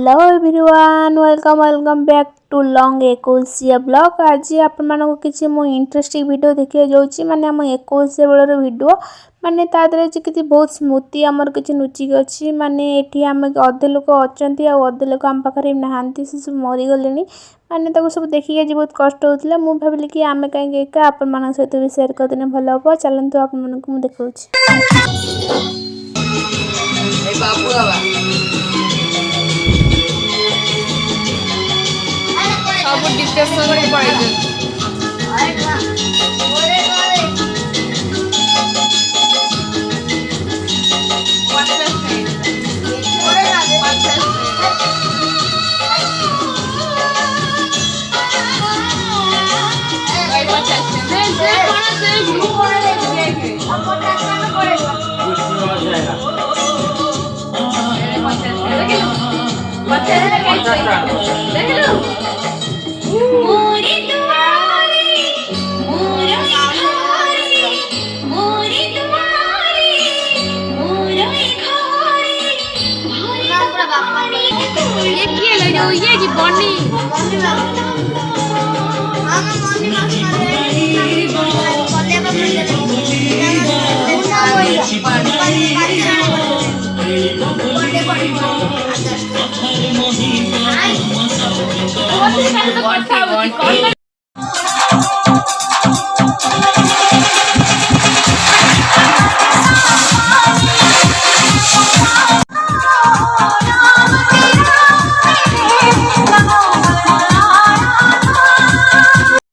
Hello everyone welcome back to long 21 blog. आज आपण मानक किसी मो इंटरेस्टिंग वीडियो देखिए जाऊँगी माने आम 21 बेलर वीडियो माने तादरे कि बहुत स्मृति आमर किसी लुचिक अच्छी माने ये आम अधे लोक अच्छा अधे लोक आम पाखे नहांती से सब मरीगले माने सब देखिए आज बहुत कष्ट होता मुझे भाविली कि आम कहीं एका आपण मान सहित भी सेयार करदेने भल हम। चलते आप देखा सब डिप्रेशन में पड़े ये की बनी